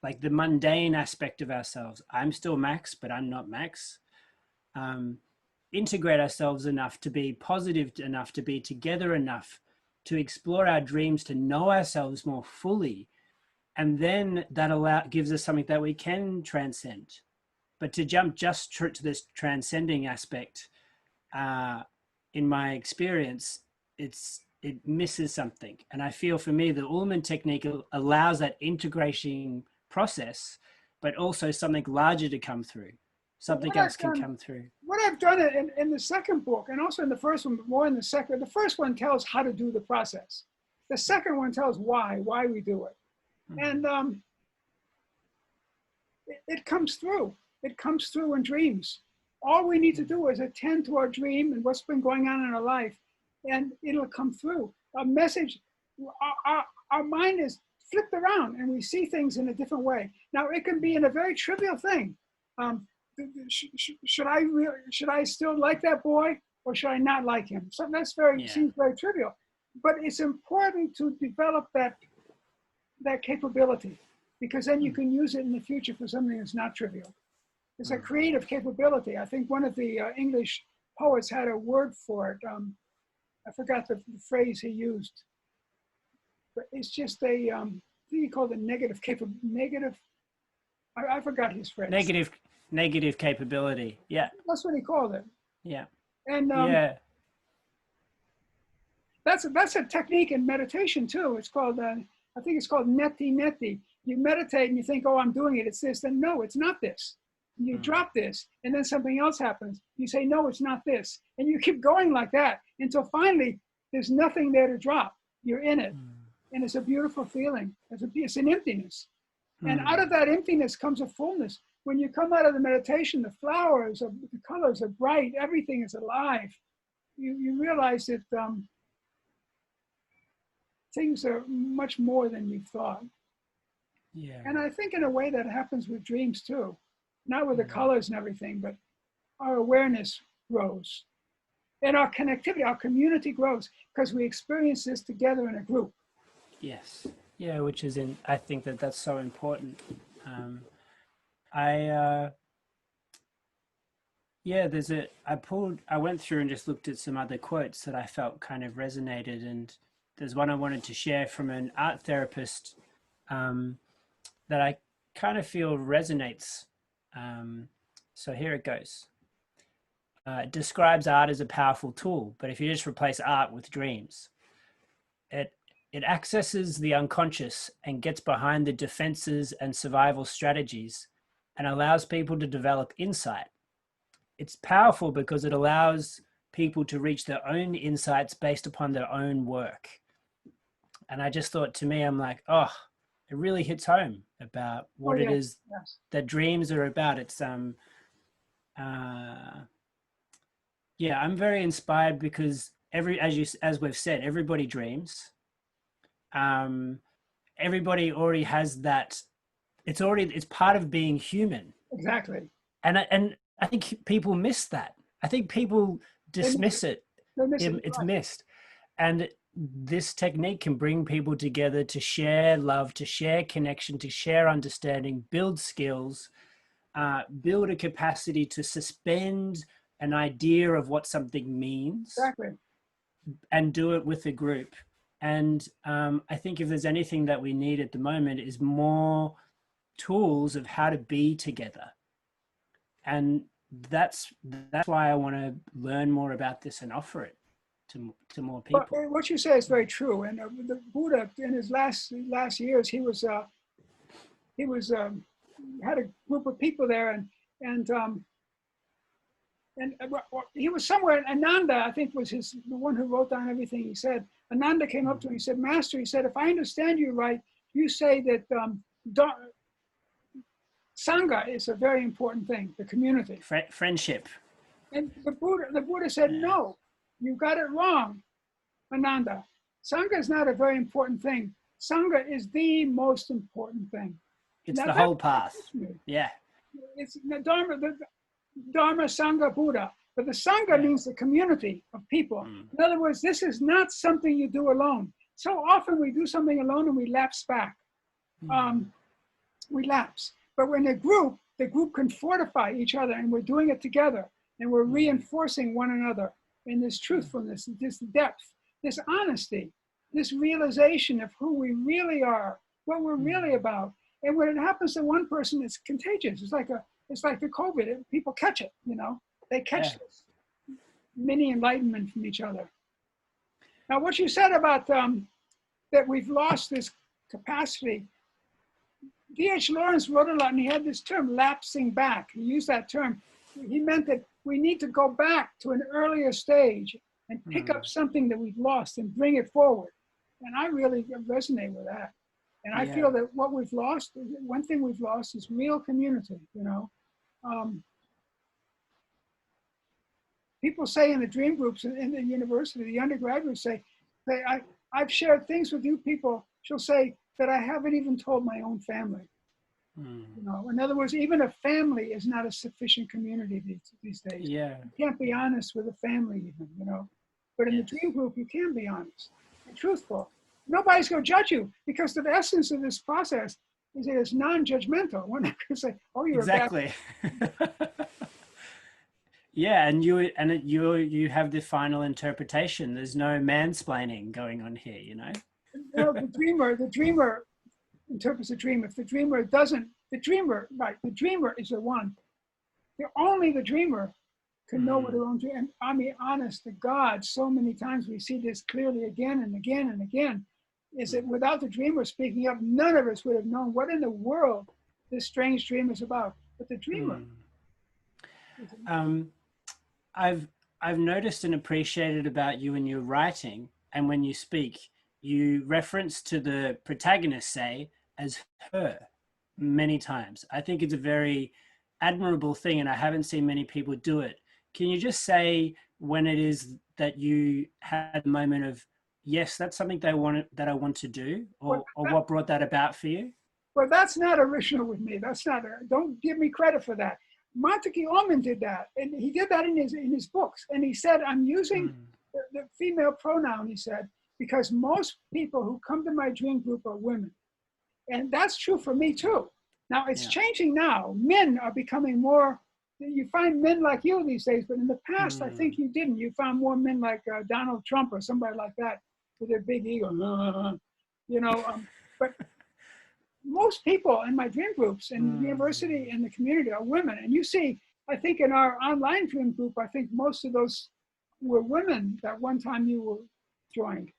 like the mundane aspect of ourselves. I'm still Max, but I'm not Max. Integrate ourselves enough to be positive enough, to be together enough, to explore our dreams, to know ourselves more fully. And then that gives us something that we can transcend. But to jump just to this transcending aspect, in my experience, it misses something. And I feel for me, the Ullman technique allows that integration process, but also something larger to come through. Something else can come through. What I've done in the second book, and also in the first one, but more in the second, the first one tells how to do the process. The second one tells why we do it. And it comes through. It comes through in dreams. All we need to do is attend to our dream and what's been going on in our life, and it'll come through. A message, our mind is flipped around and we see things in a different way. Now, it can be in a very trivial thing. Should I still like that boy? or should I not like him? So that's very, Yeah. seems very trivial, but it's important to develop that capability, because then you Mm. can use it in the future for something that's not trivial. It's a Mm. creative capability. I think one of the English poets had a word for it. I forgot the phrase he used, but it's just a, I think he called it negative. I forgot his phrase. Negative, negative capability. Yeah. That's what he called it. Yeah. And Yeah. that's a technique in meditation too. It's called, I think it's called neti neti. You meditate and you think, oh, I'm doing it. It's this. Then no, it's not this. You Mm. drop this, and then something else happens. You say, no, it's not this, and you keep going like that until finally there's nothing there to drop. You're in it, Mm. and it's a beautiful feeling. It's an emptiness, and out Mm. of that emptiness comes a fullness. When you come out of the meditation, the flowers, the colors are bright. Everything is alive. You realize that things are much more than you thought. Yeah. And I think in a way that happens with dreams too, not with the Mm. colors and everything, but our awareness grows and our connectivity, our community grows because we experience this together in a group. Yes. Yeah, which is in, I think that that's so important. Um, yeah, I went through and just looked at some other quotes that I felt kind of resonated. And there's one I wanted to share from an art therapist um, that I kind of feel resonates. Um, so here it goes. It describes art as a powerful tool, but if you just replace art with dreams, it it accesses the unconscious and gets behind the defenses and survival strategies and allows people to develop insight. It's powerful because it allows people to reach their own insights based upon their own work. And I just thought, to me, I'm like, oh, it really hits home about Oh what it yes, is yes, that dreams are about. It's uh yeah, I'm very inspired because as we've said, everybody dreams. Um everybody already has that. It's part of being human. exactly. And I think people miss that. I think people They miss dismiss it. it. They miss it. It's Right. missed. And this technique can bring people together to share love, to share connection, to share understanding, build skills, build a capacity to suspend an idea of what something means Exactly. and do it with a group. And I think if there's anything that we need at the moment is more tools of how to be together. And that's why I want to learn more about this and offer it to more But people. what you say is very true. And the Buddha, in his last years, he was had a group of people there, and he was somewhere. Ananda, I think, was the one who wrote down everything he said. Ananda came up to him. He said, "Master," he said, "if I understand you right, you say that sangha is a very important thing, the community." Friendship. And the Buddha said, Yeah. "No, you got it wrong, Ananda. Sangha is not a very important thing. Sangha is the most important thing." It's Now the that whole path. Yeah. it's the Dharma, Sangha, Buddha. But the Sangha Yeah. means the community of people. Mm. In other words, this is not something you do alone. So often we do something alone and we lapse back. Mm. We lapse. But when the group can fortify each other, and we're doing it together, and we're reinforcing one another in this truthfulness, this depth, this honesty, this realization of who we really are, what we're really about. And when it happens to one person, it's contagious. It's like the COVID. People catch it, They catch Yeah. this mini enlightenment from each other. Now, what you said about that we've lost this capacity, D.H. Lawrence wrote a lot, and he had this term, lapsing back. He used that term. He meant that we need to go back to an earlier stage and pick up something that we've lost and bring it forward. And I really resonate with that. And I feel that what we've lost, one thing we've lost is real community, People say in the dream groups in the university, the undergraduates say, I've shared things with you people, she'll say, that I haven't even told my own family. Mm. You know, in other words, even a family is not a sufficient community these days. Yeah. You can't be honest with a family even, you know. But in the Yes. dream group, you can be honest and truthful. Nobody's going to judge you because the essence of this process is that it's non-judgmental. We're not going to say, "Oh, you're a bad." Exactly. Yeah, and you have the final interpretation. There's no mansplaining going on here, you know? You know, the dreamer interprets the dream. If the dreamer doesn't, the dreamer, right? The dreamer is the one. Only the dreamer can know what Mm. their own dream. And I mean, honest to God, so many times we see this clearly again and again and again. Is that without the dreamer speaking up, none of us would have known what in the world this strange dream is about. But the dreamer. Mm. Um, I've I've noticed and appreciated about you in your writing and when you speak, you reference to the protagonist, say, as her many times. I think it's a very admirable thing, and I haven't seen many people do it. Can you just say when it is that you had a moment of, yes, that's something that I want to do, Well, or what brought that about for you? well, that's not original with me. That's not. Don't give me credit for that. Montague Ullman did that, and he did that in his books. And he said, "I'm using Mm, the female pronoun." He said because most people who come to my dream group are women, and that's true for me too. Now it's yeah. changing now. Men are becoming more. You find men like you these days, but in the past, I Mm, think you didn't. You found more men like Donald Trump or somebody like that with their big ego. You know, but most people in my dream groups in the mm. university and the community are women. And you see, I think in our online dream group, I think most of those were women that one time you were joined.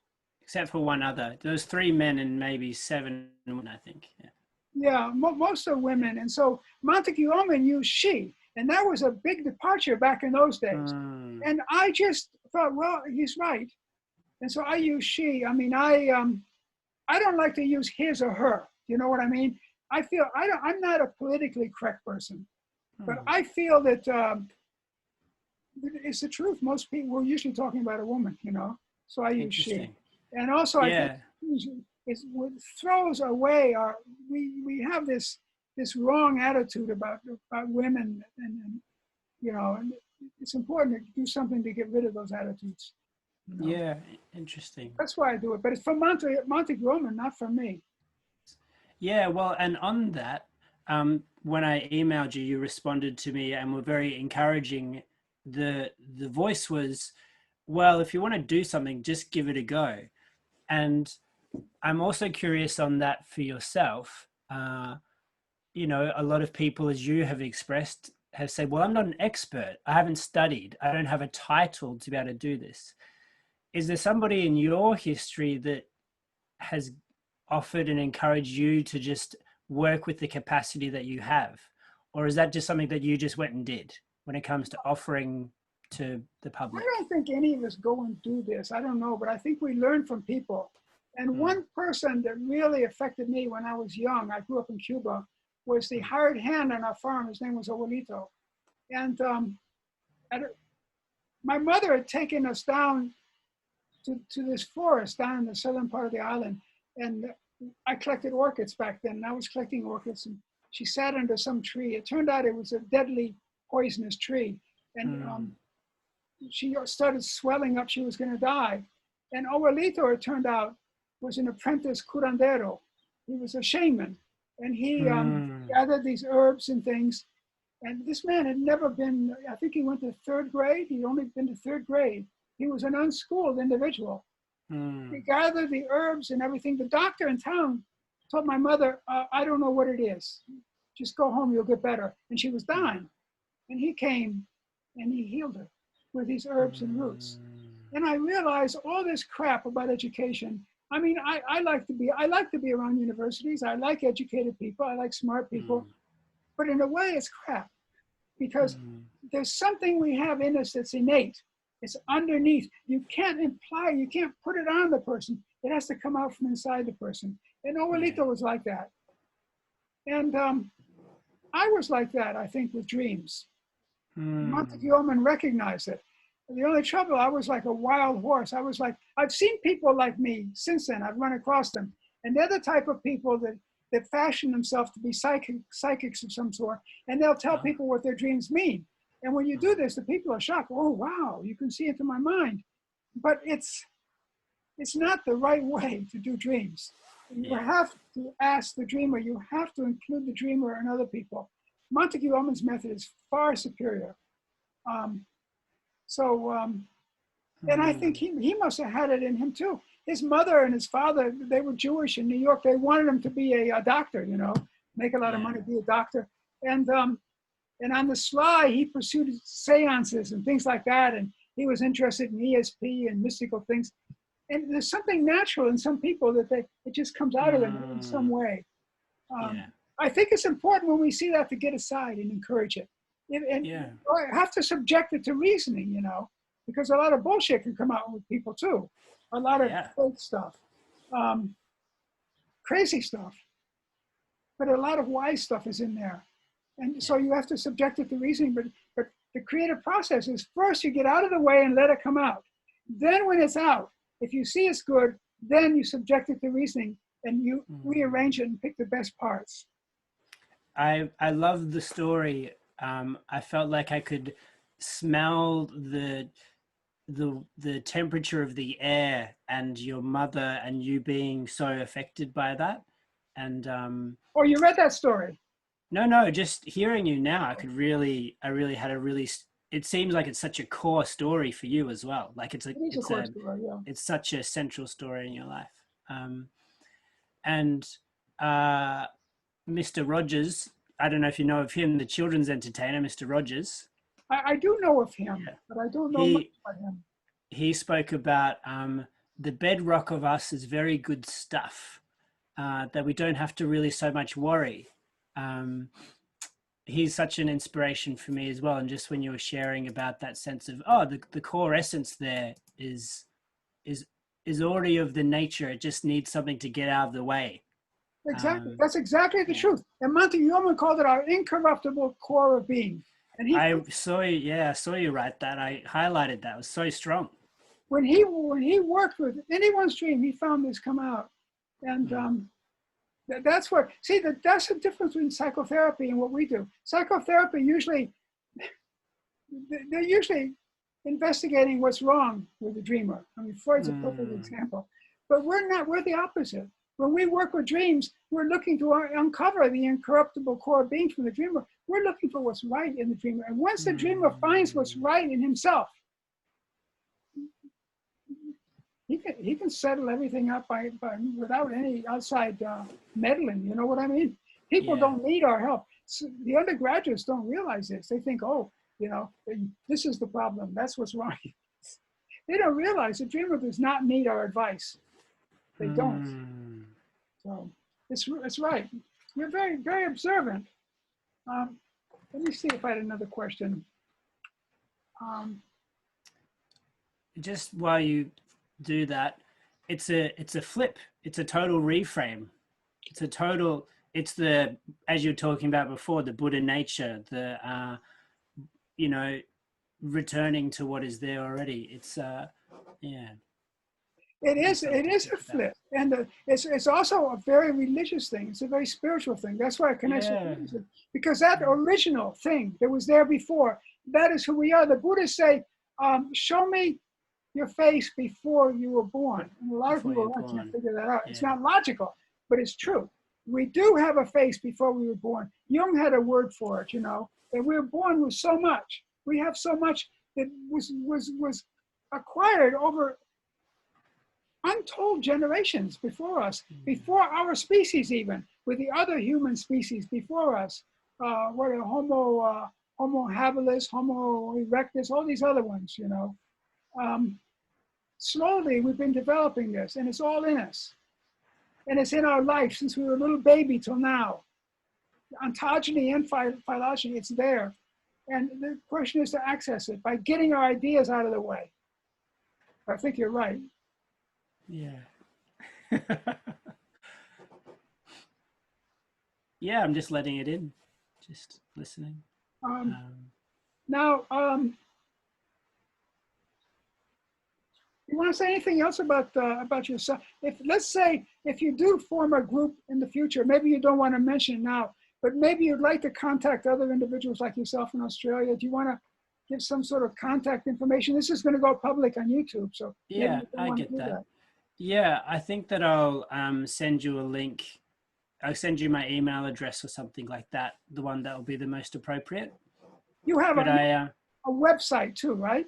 Except for one other. There was 3 men and maybe 7 women, I think. Yeah. Yeah, most are women. And so Montague Ullman used she. And that was a big departure back in those days. Mm, And I just thought, well, he's right. And so I use she. I mean, I don't like to use his or her. You know what I mean? I feel I'm not a politically correct person. But mm. I feel that it's the truth. Most people we're usually talking about a woman, you know. So I use she, Interesting. and also I think Yeah. it throws away our. We have this wrong attitude about women, and you know, and it's important to do something to get rid of those attitudes. You know, Yeah. Interesting. that's why I do it. But it's for Monte Roman, not for me. Yeah. Well, and on that, when I emailed you, you responded to me and were very encouraging. The voice was, well, if you want to do something, just give it a go. And I'm also curious on that for yourself. You know, a lot of people, as you have expressed, have said, well, I'm not an expert. I haven't studied. I don't have a title to be able to do this. Is there somebody in your history that has offered and encouraged you to just work with the capacity that you have? Or is that just something that you just went and did when it comes to offering to the I public? don't think any of us go and do this. I don't know, but I think we learn from people. And Mm, one person that really affected me when I was young, I grew up in Cuba, was the hired hand on our farm. His name was Abuelito. And my mother had taken us down to this forest down in the southern part of the island. And I collected orchids back then. And I was collecting orchids. And she sat under some tree. It turned out it was a deadly poisonous tree. And mm, she started swelling up. She was going to die. And Abuelito, it turned out, was an apprentice curandero. He was a shaman. And he mm, gathered these herbs and things. And this man had never been, I think he went to third grade. He'd only been to third grade. He was an unschooled individual. He mm, gathered the herbs and everything. The doctor in town told my mother, I don't know what it is. Just go home, you'll get better. And she was mm, dying. And he came and he healed her with these herbs and roots. mm, And I realized all this crap about education. I mean, I like to be around universities. I like educated people. I like smart people. mm, But in a way, it's crap because mm. there's something we have in us that's innate. It's underneath. You can't imply, you can't put it on the person. It has to come out from inside the person. And Yeah. Abuelito was like that. And I was like that, I think, with dreams. Mm, Montague Ullman recognized it. The only trouble, I was like a wild horse. I've seen people like me since then. I've run across them. And they're the type of people that that fashion themselves to be psychics of some sort, and they'll tell people what their dreams mean. And when you do this, the people are shocked. Oh, wow, you can see into my mind. But it's not the right way to do dreams. You have to ask the dreamer. You have to include the dreamer and other people. Montague Ullman's method is far superior. And I think he must have had it in him too. His mother and his father, they were Jewish in New York. They wanted him to be a doctor, you know, make a lot of money, be a doctor. And on the sly, he pursued seances and things like that. And he was interested in ESP and mystical things. And there's something natural in some people that it just comes out of them in some way. I think it's important when we see that to get aside and encourage it. And have to subject it to reasoning, you know, because a lot of bullshit can come out with people too. A lot of fake stuff, crazy stuff, but a lot of wise stuff is in there. And so you have to subject it to reasoning, but the creative process is first you get out of the way and let it come out. Then when it's out, if you see it's good, then you subject it to reasoning and you rearrange it and pick the best parts. I love the story. I felt like I could smell the temperature of the air and your mother and you being so affected by that. And oh, you read that story? No, just hearing you now, I really had a really, it seems like it's such a core story for you as well. Like it's such a central story in your life. And Mr. Rogers, I don't know if you know of him, the children's entertainer, Mr. Rogers. I do know of him, but I don't know much about him. He spoke about the bedrock of us is very good stuff, that we don't have to really so much worry. He's such an inspiration for me as well. And just when you were sharing about that sense of, the core essence there is already of the nature. It just needs something to get out of the way. Exactly. That's exactly the truth. And Montague Ullman called it our incorruptible core of being. And I saw you write that. I highlighted that. It was so strong. When he worked with anyone's dream, he found this come out. And that's what, that's the difference between psychotherapy and what we do. Psychotherapy they're usually investigating what's wrong with the dreamer. I mean, Freud's a perfect example. But we're not, we're the opposite. When we work with dreams, we're looking to uncover the incorruptible core being from the dreamer. We're looking for what's right in the dreamer. And once the dreamer finds what's right in himself, he can settle everything up by without any outside meddling. You know what I mean? People don't need our help. So the undergraduates don't realize this. They think, this is the problem. That's what's wrong. They don't realize the dreamer does not need our advice. They don't. So it's right. You're very, very observant. Let me see if I had another question. Just while you do that, it's a flip. It's a total reframe. It's the, as you were talking about before, the Buddha nature, the, returning to what is there already. It's, It is a flip, and it's also a very religious thing. It's a very spiritual thing. That's why it connects with religion, because that original thing that was there before, that is who we are. The Buddhists say, show me your face before you were born. And a lot of people can't figure that out. It's not logical, but it's true. We do have a face before we were born. Jung had a word for it, that we were born with so much. We have so much that was acquired over untold generations before us, before our species even, with the other human species before us. What are Homo habilis, Homo erectus, all these other ones, Slowly, we've been developing this, and it's all in us. And it's in our life since we were a little baby till now. Ontogeny and phylogeny, it's there. And the question is to access it by getting our ideas out of the way. I think you're right. Yeah. Yeah, I'm just letting it in, just listening. Now, You want to say anything else about yourself? If let's say if you do form a group in the future, maybe you don't want to mention it now, but maybe you'd like to contact other individuals like yourself in Australia. Do you want to give some sort of contact information? This is going to go public on YouTube, so maybe Yeah, you don't I want to get do that. that. Yeah, I think that I'll send you a link. I'll send you my email address or something like that, the one that will be the most appropriate. You have But a website too, right?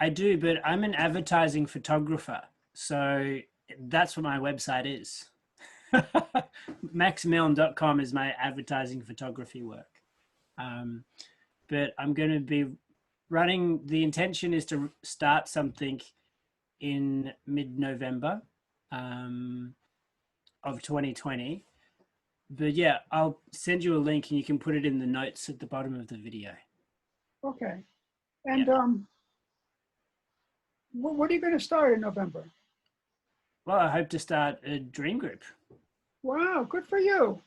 I do, but I'm an advertising photographer. So that's what my website is. maxmilne.com is my advertising photography work. Um, but I'm going to be running, the intention is to start something in mid-November of 2020. But yeah, I'll send you a link and you can put it in the notes at the bottom of the video. Okay. And Yeah. what are you going to start in November? Well, I hope to start a dream group. Wow, good for you.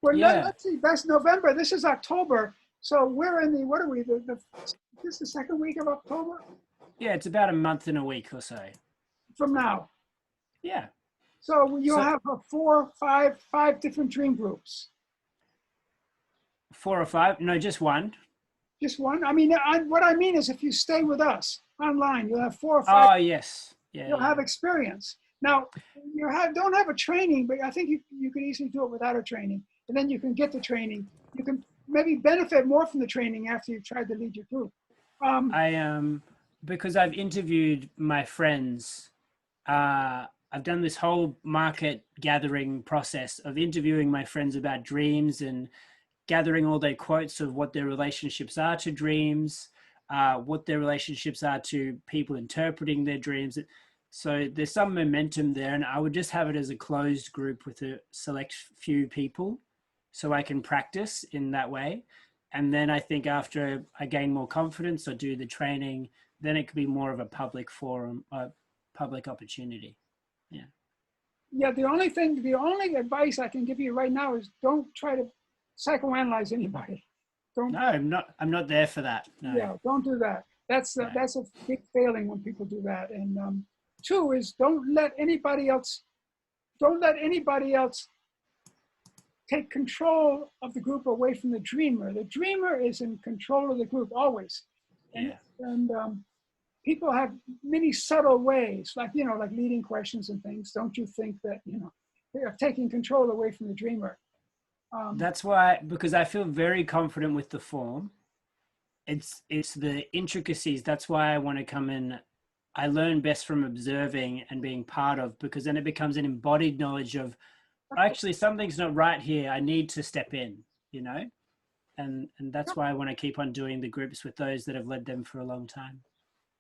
Well, Yeah. let's see. That's November. This is October. So we're in the, what are we, this is the second week of October Yeah, it's about a month and a week or so. from now. Yeah. So you'll So have five different dream groups. 4 or 5? No, just one. Just one? I mean, what I mean is if you stay with us online, you'll have 4 or 5, Oh, yes. Yeah, you'll yeah. have experience. Now, don't have a training, but I think you could easily do it without a training. And then you can get the training. You can maybe benefit more from the training after you've tried to lead your group. Because I've interviewed my friends, I've done this whole market gathering process of interviewing my friends about dreams and gathering all their quotes of what their relationships are to dreams, what their relationships are to people interpreting their dreams. So there's some momentum there, and I would just have it as a closed group with a select few people so I can practice in that way. And then I think after I gain more confidence or do the training, then it could be more of a public forum, a public opportunity. Yeah. Yeah, the only advice I can give you right now is don't try to psychoanalyze anybody. Don't. No, I'm not there for that. No. Yeah, don't do that. That's No. that's a big failing when people do that. And two is don't let anybody else take control of the group away from the dreamer. The dreamer is in control of the group always. Yeah. And people have many subtle ways, like like leading questions and things. Don't you think that they're taking control away from the dreamer? That's why, because I feel very confident with the form. It's the intricacies. That's why I want to come in. I learn best from observing and being part of, because then it becomes an embodied knowledge of actually something's not right here. I need to step in, and that's why I want to keep on doing the groups with those that have led them for a long time.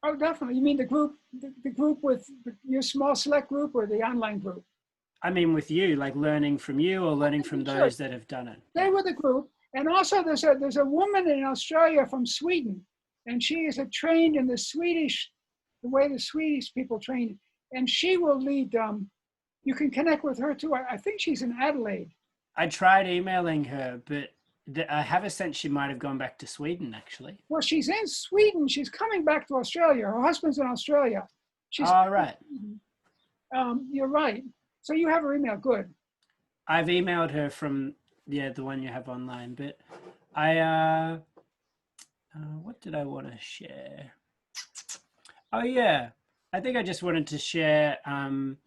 Oh, definitely. You mean the group with your small select group or the online group? I mean, with you, like learning from you or learning from those that have done it. Stay with the group. And also there's a woman in Australia from Sweden, and she is trained in the way the Swedish people train. And she will lead, you can connect with her too. I think she's in Adelaide. I tried emailing her, but I have a sense she might have gone back to Sweden, actually. Well, she's in Sweden. She's coming back to Australia. Her husband's in Australia. All right. You're right. So you have her email. Good. I've emailed her from, the one you have online, but what did I want to share? Oh, yeah. I think I just wanted to share, I'm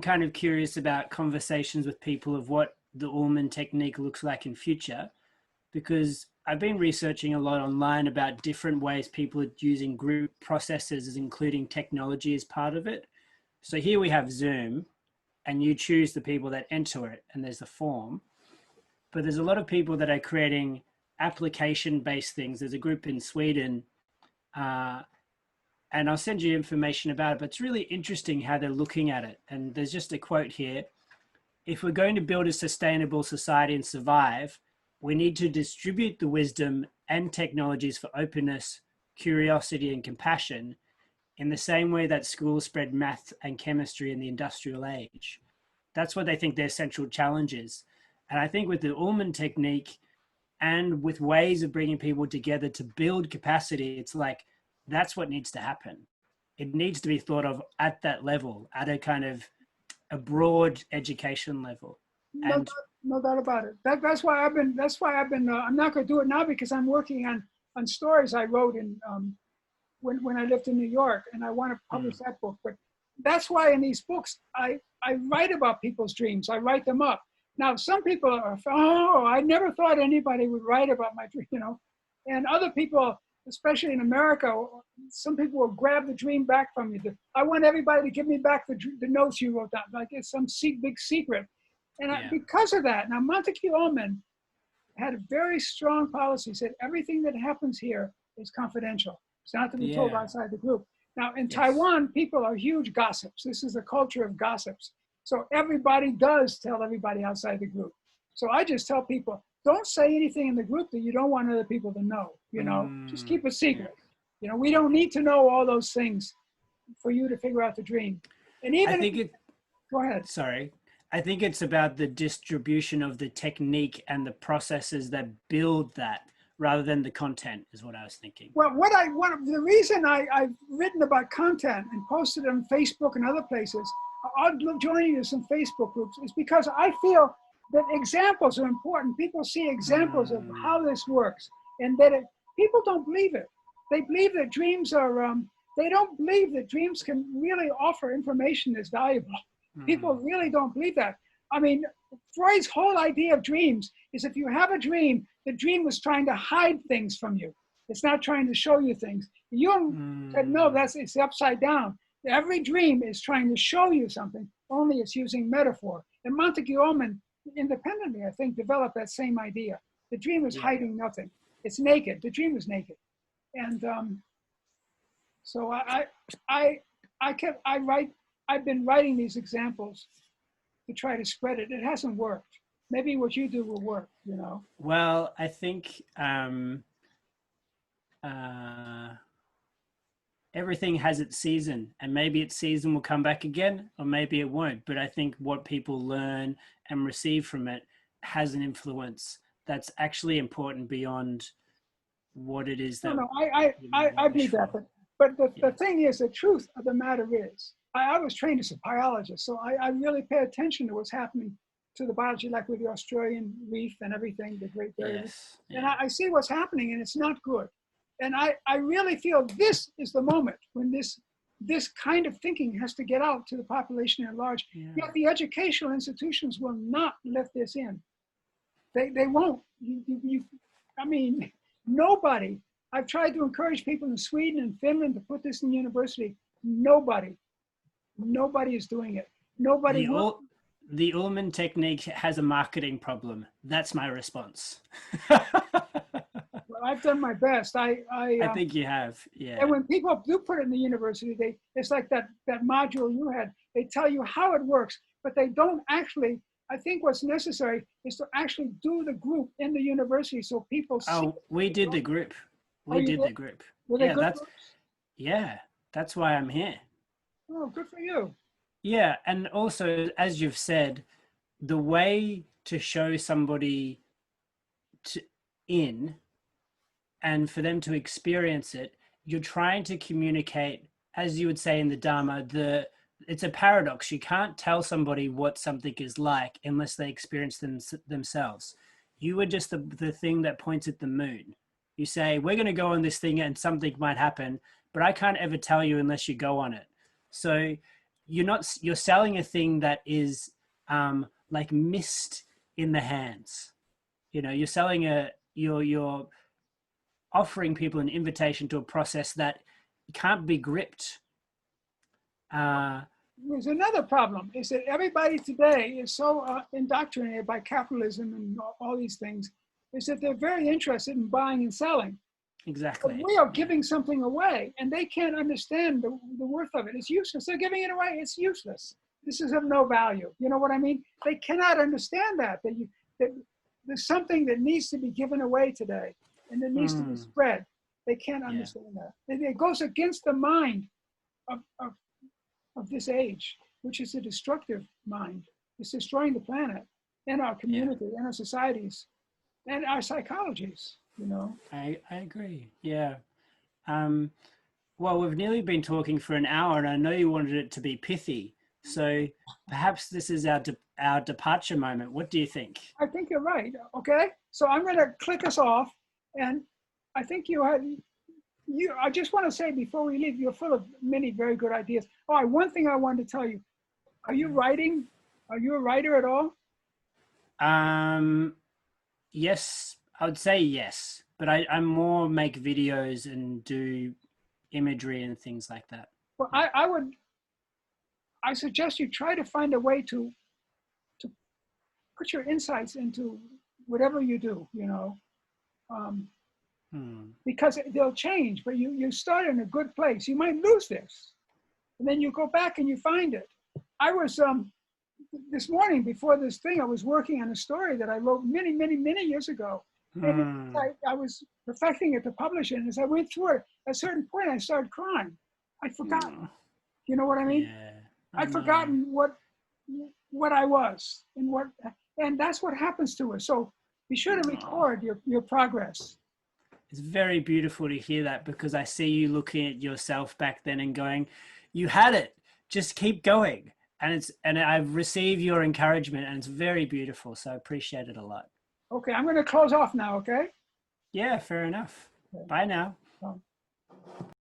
kind of curious about conversations with people of what the Ullman technique looks like in future, because I've been researching a lot online about different ways people are using group processes, including technology as part of it. So here we have Zoom, and you choose the people that enter it, and there's the form. But there's a lot of people that are creating application-based things. There's a group in Sweden, and I'll send you information about it, but it's really interesting how they're looking at it. And there's just a quote here. If we're going to build a sustainable society and survive, we need to distribute the wisdom and technologies for openness, curiosity, and compassion in the same way that schools spread math and chemistry in the industrial age. That's what they think their central challenge is. And I think with the Ullman technique and with ways of bringing people together to build capacity, it's like, that's what needs to happen. it needs to be thought of at that level, at a kind of a broad education level. No, And no doubt about it. That's why I've been. I'm not going to do it now because I'm working on stories I wrote in when I lived in New York, and I want to publish that book. But that's why in these books I write about people's dreams. I write them up. Now some people are, oh, I never thought anybody would write about my dream, you know, and other people, especially in America, some people will grab the dream back from you. I want everybody to give me back the notes you wrote down, like it's some big secret. And because of that, now Montague Ullman had a very strong policy, said everything that happens here is confidential. It's not to be told outside the group. Now in Taiwan, people are huge gossips. This is a culture of gossips. So everybody does tell everybody outside the group. So I just tell people, don't say anything in the group that you don't want other people to know, you know, just keep it secret. You know, we don't need to know all those things for you to figure out the dream. And even, go ahead. Sorry. I think it's about the distribution of the technique and the processes that build that rather than the content is what I was thinking. Well, the reason I've written about content and posted it on Facebook and other places, I'll join you in some Facebook groups, is because I feel that examples are important. People see examples of how this works, and that people don't believe it. They believe that dreams are, they don't believe that dreams can really offer information that's valuable. People really don't believe that. I mean, Freud's whole idea of dreams is if you have a dream, the dream was trying to hide things from you. It's not trying to show you things. Jung said, no, it's upside down. Every dream is trying to show you something, only it's using metaphor. And Montague Ullman, independently, I think, developed that same idea. The dream is hiding nothing. It's naked. The dream is naked. And so I've been writing these examples to try to spread it. It hasn't worked. Maybe what you do will work, you know? Well, I think everything has its season, and maybe its season will come back again, or maybe it won't. But I think what people learn and receive from it has an influence that's actually important beyond what it is that. No, I believe that. But the thing is, the truth of the matter is, I was trained as a biologist, so I really pay attention to what's happening to the biology, like with the Australian reef and everything, the Great Barrier Reef. And I see what's happening, and it's not good. And I really feel this is the moment when this kind of thinking has to get out to the population at large. Yet the educational institutions will not let this in. They won't. I mean, nobody. I've tried to encourage people in Sweden and Finland to put this in university. Nobody is doing it. Nobody will. The Ullman technique has a marketing problem. That's my response. Well, I've done my best. I think you have, yeah. And when people do put it in the university, it's like that module you had. They tell you how it works, but they don't actually. I think what's necessary is to actually do the group in the university so people see. Oh, we did the group. We did the group. Were they good groups? That's why I'm here. Oh, good for you. Yeah, and also, as you've said, the way to show somebody and for them to experience it, you're trying to communicate, as you would say in the Dharma, it's a paradox. You can't tell somebody what something is like unless they experience themselves. You are just the thing that points at the moon. You say, we're going to go on this thing and something might happen, but I can't ever tell you unless you go on it. So you're selling a thing that is like mist in the hands. You know, you're selling you're offering people an invitation to a process that can't be gripped. There's another problem, is that everybody today is so indoctrinated by capitalism and all these things, is that they're very interested in buying and selling. Exactly. But we are giving something away, and they can't understand the worth of it. It's useless. They're giving it away. It's useless. This is of no value. You know what I mean? They cannot understand that there's something that needs to be given away today, and that needs to be spread. They can't understand that. It goes against the mind of this age, which is a destructive mind. It's destroying the planet and our community and our societies and our psychologies, you know. I agree. Yeah. Well, we've nearly been talking for an hour, and I know you wanted it to be pithy. So perhaps this is our departure moment. What do you think? I think you're right. Okay, so I'm going to click us off, and I think you had you. I just want to say before we leave, you're full of many very good ideas. All right, one thing I wanted to tell you: are you writing? Are you a writer at all? Um, yes, I would say yes, but I more make videos and do imagery and things like that. Well, I suggest you try to find a way to put your insights into whatever you do. Um, Hmm. because they'll change, but you start in a good place. You might lose this, and then you go back and you find it. I was this morning before this thing, I was working on a story that I wrote many years ago, and Hmm. I was perfecting it to publish it. And as I went through it, at a certain point, I started crying. I'd forgotten. Hmm. You know what I mean? Yeah, I I'd know. forgotten what I was and that's what happens to us. So be sure to Oh, record your progress. it's very beautiful to hear that because I see you looking at yourself back then and going, "You had it. Just keep going." And I've received your encouragement, and it's very beautiful. So I appreciate it a lot. Okay, I'm going to close off now. Okay. Yeah, fair enough. Bye now. Okay.